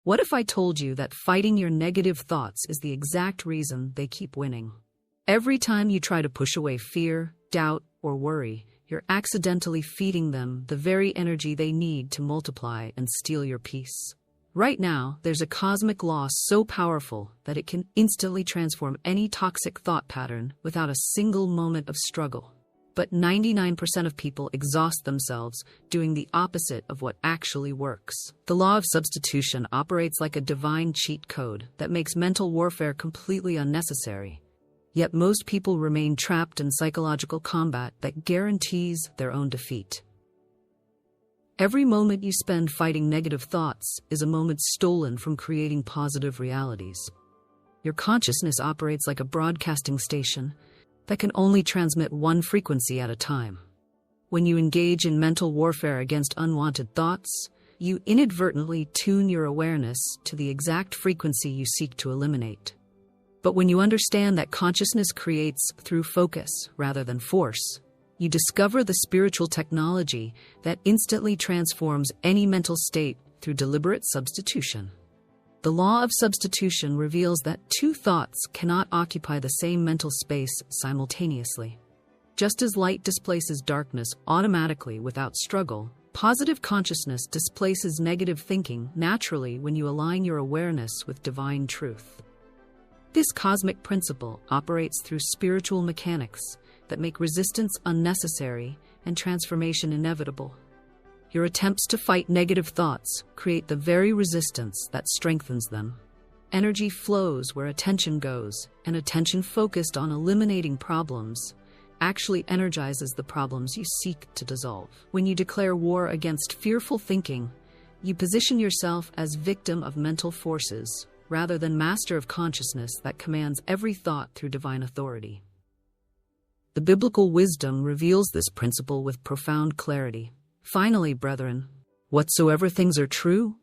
What if I told you that fighting your negative thoughts is the exact reason they keep winning? Every time you try to push away fear, doubt, or worry, you're accidentally feeding them the very energy they need to multiply and steal your peace. Right now, there's a cosmic law so powerful that it can instantly transform any toxic thought pattern without a single moment of struggle. But 99% of people exhaust themselves doing the opposite of what actually works. The law of substitution operates like a divine cheat code that makes mental warfare completely unnecessary. Yet most people remain trapped in psychological combat that guarantees their own defeat. Every moment you spend fighting negative thoughts is a moment stolen from creating positive realities. Your consciousness operates like a broadcasting station that can only transmit one frequency at a time. When you engage in mental warfare against unwanted thoughts, you inadvertently tune your awareness to the exact frequency you seek to eliminate. But when you understand that consciousness creates through focus rather than force, you discover the spiritual technology that instantly transforms any mental state through deliberate substitution. The law of substitution reveals that two thoughts cannot occupy the same mental space simultaneously. Just as light displaces darkness automatically without struggle, positive consciousness displaces negative thinking naturally when you align your awareness with divine truth. This cosmic principle operates through spiritual mechanics that make resistance unnecessary and transformation inevitable. Your attempts to fight negative thoughts create the very resistance that strengthens them. Energy flows where attention goes, and attention focused on eliminating problems actually energizes the problems you seek to dissolve. When you declare war against fearful thinking, you position yourself as victim of mental forces rather than master of consciousness that commands every thought through divine authority. The biblical wisdom reveals this principle with profound clarity. Finally, brethren, whatsoever things are true,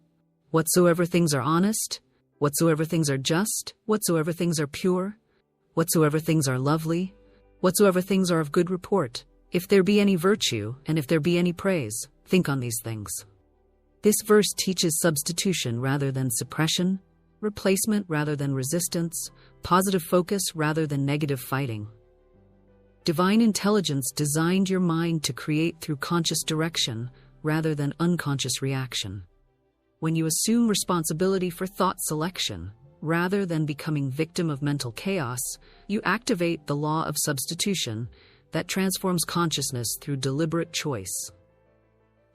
whatsoever things are honest, whatsoever things are just, whatsoever things are pure, whatsoever things are lovely, whatsoever things are of good report, if there be any virtue, and if there be any praise, think on these things. This verse teaches substitution rather than suppression, replacement rather than resistance, positive focus rather than negative fighting. Divine intelligence designed your mind to create through conscious direction rather than unconscious reaction. When you assume responsibility for thought selection, rather than becoming victim of mental chaos, you activate the law of substitution that transforms consciousness through deliberate choice.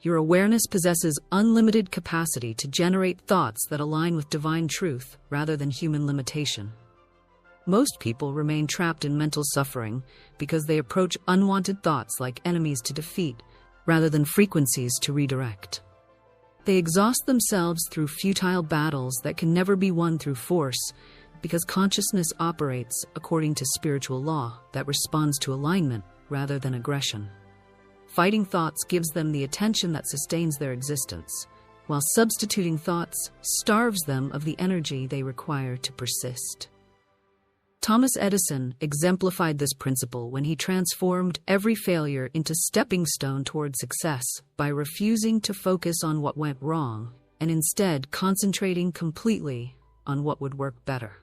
Your awareness possesses unlimited capacity to generate thoughts that align with divine truth rather than human limitation. Most people remain trapped in mental suffering because they approach unwanted thoughts like enemies to defeat rather than frequencies to redirect. They exhaust themselves through futile battles that can never be won through force because consciousness operates according to spiritual law that responds to alignment rather than aggression. Fighting thoughts gives them the attention that sustains their existence, while substituting thoughts starves them of the energy they require to persist. Thomas Edison exemplified this principle when he transformed every failure into a stepping stone toward success by refusing to focus on what went wrong and instead concentrating completely on what would work better.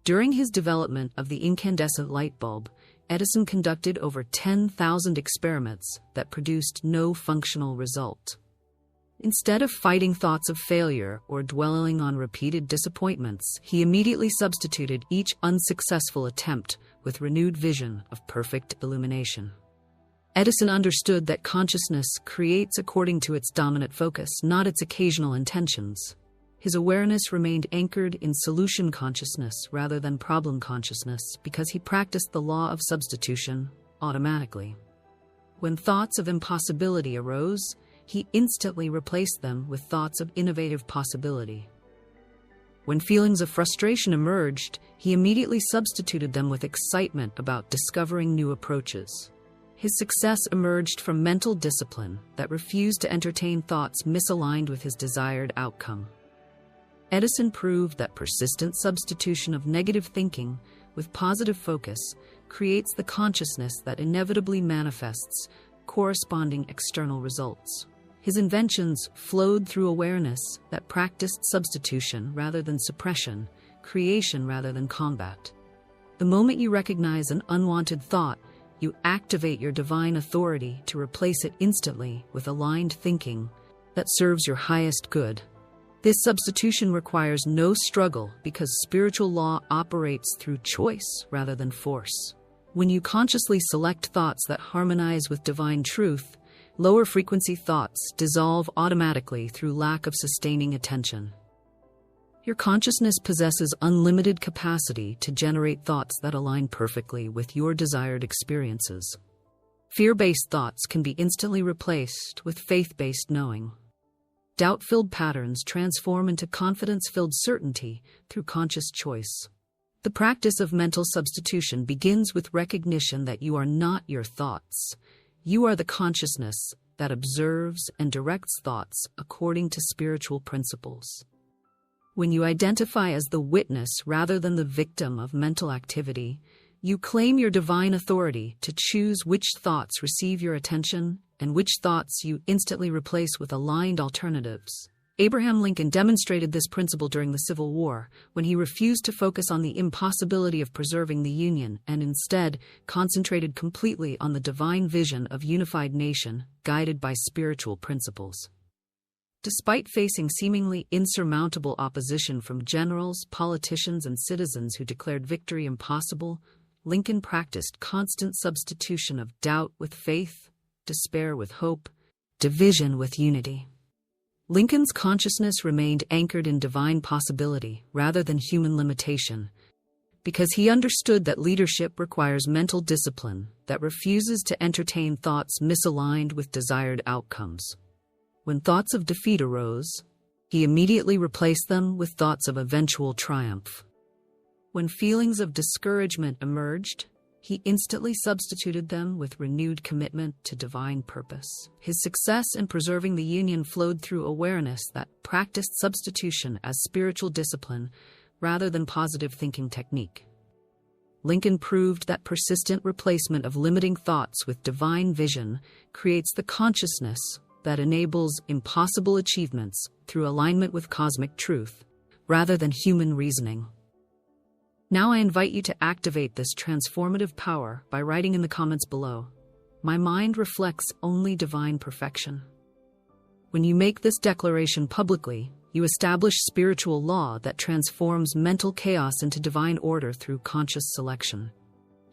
During his development of the incandescent light bulb, Edison conducted over 10,000 experiments that produced no functional result. Instead of fighting thoughts of failure or dwelling on repeated disappointments, he immediately substituted each unsuccessful attempt with renewed vision of perfect illumination. Edison understood that consciousness creates according to its dominant focus, not its occasional intentions. His awareness remained anchored in solution consciousness rather than problem consciousness because he practiced the law of substitution automatically. When thoughts of impossibility arose, he instantly replaced them with thoughts of innovative possibility. When feelings of frustration emerged, he immediately substituted them with excitement about discovering new approaches. His success emerged from mental discipline that refused to entertain thoughts misaligned with his desired outcome. Edison proved that persistent substitution of negative thinking with positive focus creates the consciousness that inevitably manifests corresponding external results. His inventions flowed through awareness that practiced substitution rather than suppression, creation rather than combat. The moment you recognize an unwanted thought, you activate your divine authority to replace it instantly with aligned thinking that serves your highest good. This substitution requires no struggle because spiritual law operates through choice rather than force. When you consciously select thoughts that harmonize with divine truth, lower frequency thoughts dissolve automatically through lack of sustaining attention. Your consciousness possesses unlimited capacity to generate thoughts that align perfectly with your desired experiences. Fear-based thoughts can be instantly replaced with faith-based knowing. Doubt-filled patterns transform into confidence-filled certainty through conscious choice. The practice of mental substitution begins with recognition that you are not your thoughts. You are the consciousness that observes and directs thoughts according to spiritual principles. When you identify as the witness rather than the victim of mental activity, you claim your divine authority to choose which thoughts receive your attention and which thoughts you instantly replace with aligned alternatives. Abraham Lincoln demonstrated this principle during the Civil War, when he refused to focus on the impossibility of preserving the Union and instead concentrated completely on the divine vision of unified nation, guided by spiritual principles. Despite facing seemingly insurmountable opposition from generals, politicians, and citizens who declared victory impossible, Lincoln practiced constant substitution of doubt with faith, despair with hope, division with unity. Lincoln's consciousness remained anchored in divine possibility rather than human limitation, because he understood that leadership requires mental discipline that refuses to entertain thoughts misaligned with desired outcomes. When thoughts of defeat arose, he immediately replaced them with thoughts of eventual triumph. When feelings of discouragement emerged, he instantly substituted them with renewed commitment to divine purpose. His success in preserving the Union flowed through awareness that practiced substitution as spiritual discipline rather than positive thinking technique. Lincoln proved that persistent replacement of limiting thoughts with divine vision creates the consciousness that enables impossible achievements through alignment with cosmic truth, rather than human reasoning. Now I invite you to activate this transformative power by writing in the comments below, "My mind reflects only divine perfection." When you make this declaration publicly, you establish spiritual law that transforms mental chaos into divine order through conscious selection.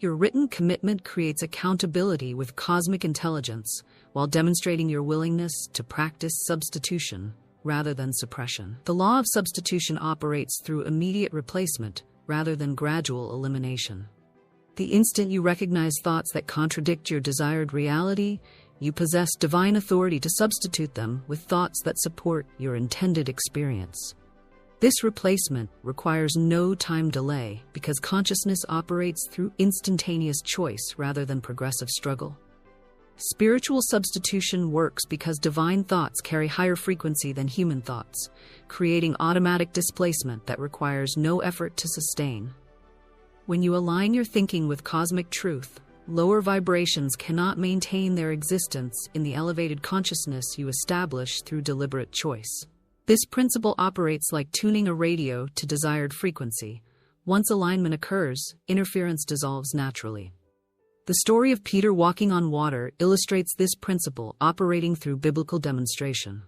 Your written commitment creates accountability with cosmic intelligence while demonstrating your willingness to practice substitution rather than suppression. The law of substitution operates through immediate replacement rather than gradual elimination. The instant you recognize thoughts that contradict your desired reality, you possess divine authority to substitute them with thoughts that support your intended experience. This replacement requires no time delay because consciousness operates through instantaneous choice rather than progressive struggle. Spiritual substitution works because divine thoughts carry higher frequency than human thoughts, creating automatic displacement that requires no effort to sustain. When you align your thinking with cosmic truth, lower vibrations cannot maintain their existence in the elevated consciousness you establish through deliberate choice. This principle operates like tuning a radio to desired frequency. Once alignment occurs, interference dissolves naturally. The story of Peter walking on water illustrates this principle operating through biblical demonstration.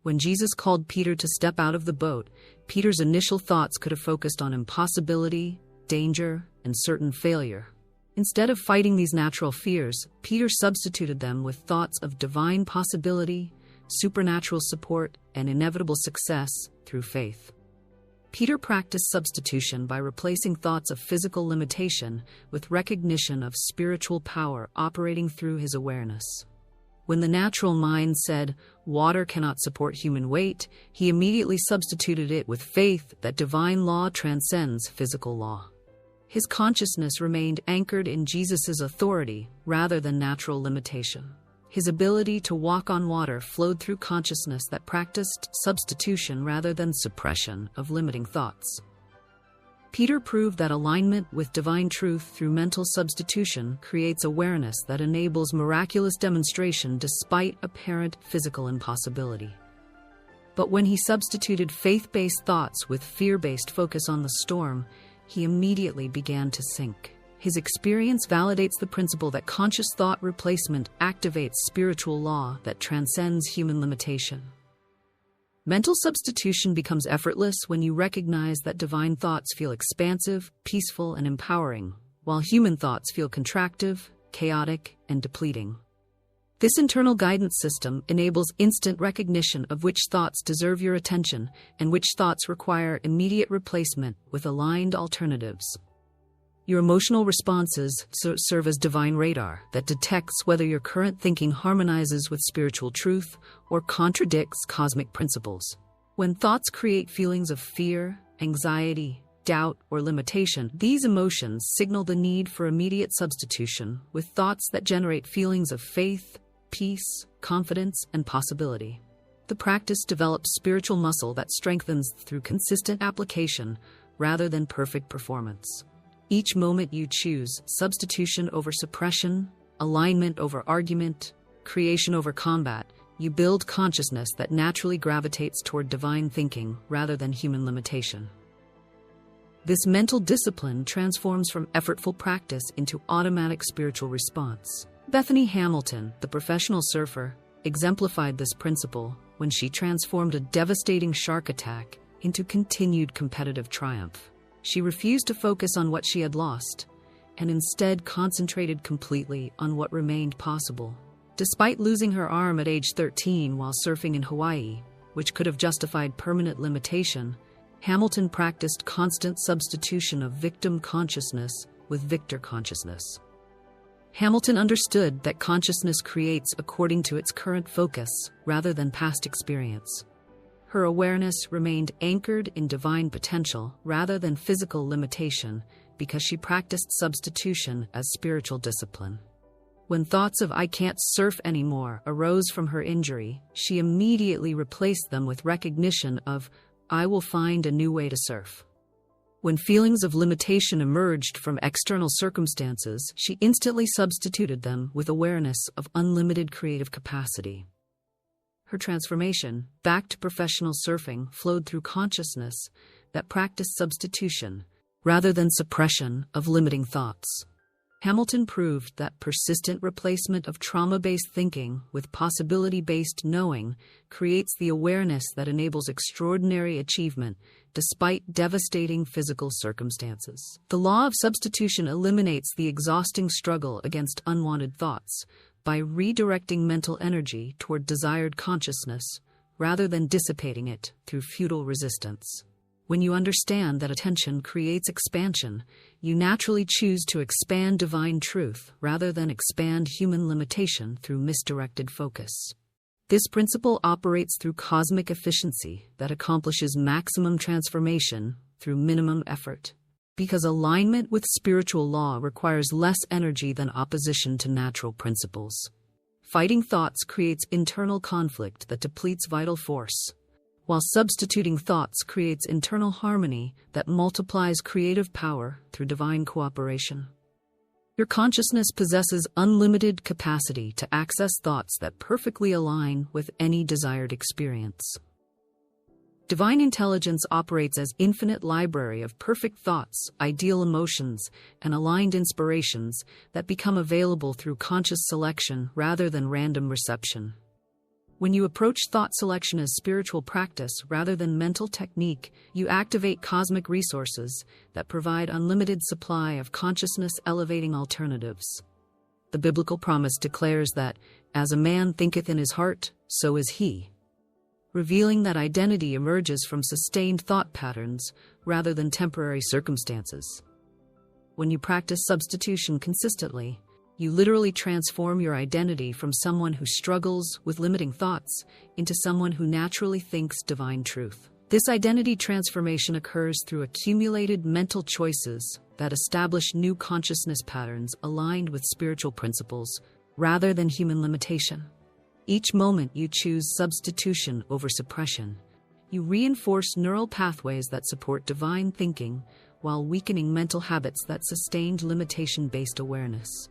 When Jesus called Peter to step out of the boat, Peter's initial thoughts could have focused on impossibility, danger, and certain failure. Instead of fighting these natural fears, Peter substituted them with thoughts of divine possibility, supernatural support, and inevitable success through faith. Peter practiced substitution by replacing thoughts of physical limitation with recognition of spiritual power operating through his awareness. When the natural mind said, "Water cannot support human weight," he immediately substituted it with faith that divine law transcends physical law. His consciousness remained anchored in Jesus' authority rather than natural limitation. His ability to walk on water flowed through consciousness that practiced substitution rather than suppression of limiting thoughts. Peter proved that alignment with divine truth through mental substitution creates awareness that enables miraculous demonstration despite apparent physical impossibility. But when he substituted faith-based thoughts with fear-based focus on the storm, he immediately began to sink. His experience validates the principle that conscious thought replacement activates spiritual law that transcends human limitation. Mental substitution becomes effortless when you recognize that divine thoughts feel expansive, peaceful, and empowering, while human thoughts feel contractive, chaotic, and depleting. This internal guidance system enables instant recognition of which thoughts deserve your attention and which thoughts require immediate replacement with aligned alternatives. Your emotional responses serve as divine radar that detects whether your current thinking harmonizes with spiritual truth or contradicts cosmic principles. When thoughts create feelings of fear, anxiety, doubt, or limitation, these emotions signal the need for immediate substitution with thoughts that generate feelings of faith, peace, confidence, and possibility. The practice develops spiritual muscle that strengthens through consistent application rather than perfect performance. Each moment you choose substitution over suppression, alignment over argument, creation over combat, you build consciousness that naturally gravitates toward divine thinking rather than human limitation. This mental discipline transforms from effortful practice into automatic spiritual response. Bethany Hamilton, the professional surfer, exemplified this principle when she transformed a devastating shark attack into continued competitive triumph. She refused to focus on what she had lost, and instead concentrated completely on what remained possible. Despite losing her arm at age 13 while surfing in Hawaii, which could have justified permanent limitation, Hamilton practiced constant substitution of victim consciousness with victor consciousness. Hamilton understood that consciousness creates according to its current focus rather than past experience. Her awareness remained anchored in divine potential rather than physical limitation because she practiced substitution as spiritual discipline. When thoughts of "I can't surf anymore" arose from her injury, she immediately replaced them with recognition of "I will find a new way to surf." When feelings of limitation emerged from external circumstances, she instantly substituted them with awareness of unlimited creative capacity. Her transformation, back to professional surfing, flowed through consciousness that practiced substitution rather than suppression of limiting thoughts. Hamilton proved that persistent replacement of trauma-based thinking with possibility-based knowing creates the awareness that enables extraordinary achievement despite devastating physical circumstances. The law of substitution eliminates the exhausting struggle against unwanted thoughts by redirecting mental energy toward desired consciousness rather than dissipating it through futile resistance. When you understand that attention creates expansion, you naturally choose to expand divine truth rather than expand human limitation through misdirected focus. This principle operates through cosmic efficiency that accomplishes maximum transformation through minimum effort. Because alignment with spiritual law requires less energy than opposition to natural principles. Fighting thoughts creates internal conflict that depletes vital force, while substituting thoughts creates internal harmony that multiplies creative power through divine cooperation. Your consciousness possesses unlimited capacity to access thoughts that perfectly align with any desired experience. Divine intelligence operates as infinite library of perfect thoughts, ideal emotions, and aligned inspirations that become available through conscious selection rather than random reception. When you approach thought selection as spiritual practice rather than mental technique, you activate cosmic resources that provide unlimited supply of consciousness-elevating alternatives. The biblical promise declares that, "As a man thinketh in his heart, so is he," revealing that identity emerges from sustained thought patterns rather than temporary circumstances. When you practice substitution consistently, you literally transform your identity from someone who struggles with limiting thoughts into someone who naturally thinks divine truth. This identity transformation occurs through accumulated mental choices that establish new consciousness patterns aligned with spiritual principles rather than human limitation. Each moment you choose substitution over suppression, you reinforce neural pathways that support divine thinking while weakening mental habits that sustained limitation-based awareness.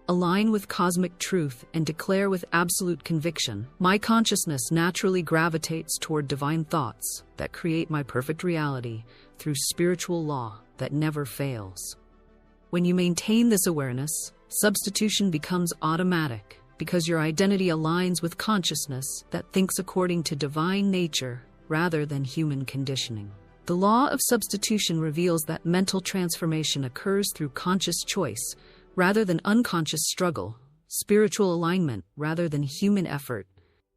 Align with cosmic truth and declare with absolute conviction, my consciousness naturally gravitates toward divine thoughts that create my perfect reality through spiritual law that never fails. When you maintain this awareness, substitution becomes automatic because your identity aligns with consciousness that thinks according to divine nature rather than human conditioning. The law of substitution reveals that mental transformation occurs through conscious choice rather than unconscious struggle, spiritual alignment rather than human effort,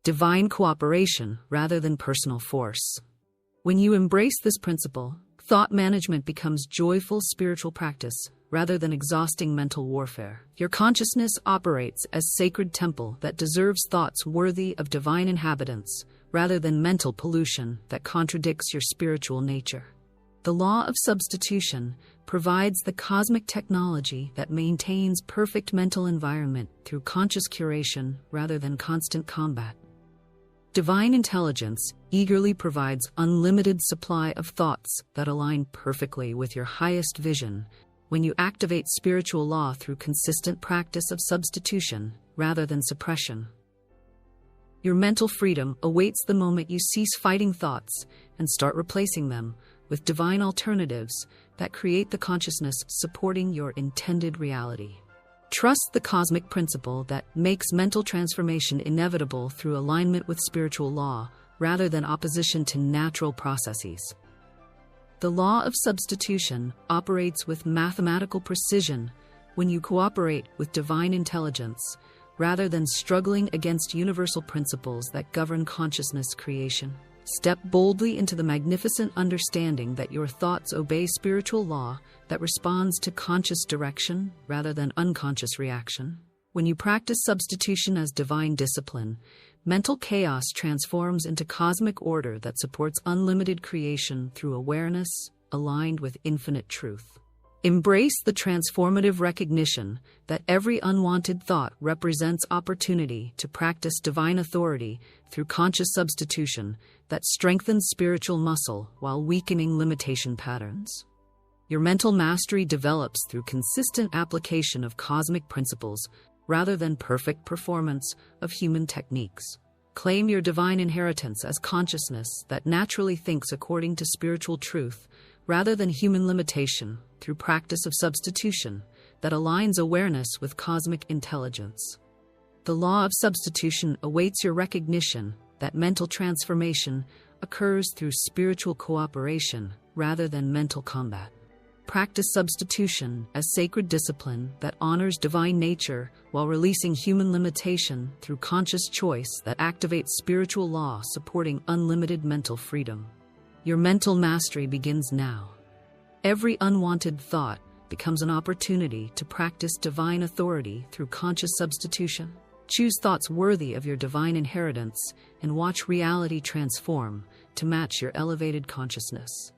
divine cooperation rather than personal force. When you embrace this principle, thought management becomes joyful spiritual practice rather than exhausting mental warfare. Your consciousness operates as sacred temple that deserves thoughts worthy of divine inhabitants rather than mental pollution that contradicts your spiritual nature. The law of substitution provides the cosmic technology that maintains perfect mental environment through conscious curation rather than constant combat. Divine intelligence eagerly provides unlimited supply of thoughts that align perfectly with your highest vision when you activate spiritual law through consistent practice of substitution rather than suppression. Your mental freedom awaits the moment you cease fighting thoughts and start replacing them with divine alternatives that create the consciousness supporting your intended reality. Trust the cosmic principle that makes mental transformation inevitable through alignment with spiritual law rather than opposition to natural processes. The law of substitution operates with mathematical precision when you cooperate with divine intelligence rather than struggling against universal principles that govern consciousness creation. Step boldly into the magnificent understanding that your thoughts obey spiritual law that responds to conscious direction rather than unconscious reaction. When you practice substitution as divine discipline, mental chaos transforms into cosmic order that supports unlimited creation through awareness aligned with infinite truth. Embrace the transformative recognition that every unwanted thought represents opportunity to practice divine authority through conscious substitution that strengthens spiritual muscle while weakening limitation patterns. Your mental mastery develops through consistent application of cosmic principles rather than perfect performance of human techniques. Claim your divine inheritance as consciousness that naturally thinks according to spiritual truth rather than human limitation through practice of substitution that aligns awareness with cosmic intelligence. The law of substitution awaits your recognition that mental transformation occurs through spiritual cooperation rather than mental combat. Practice substitution as sacred discipline that honors divine nature while releasing human limitation through conscious choice that activates spiritual law supporting unlimited mental freedom. Your mental mastery begins now. Every unwanted thought becomes an opportunity to practice divine authority through conscious substitution. Choose thoughts worthy of your divine inheritance and watch reality transform to match your elevated consciousness.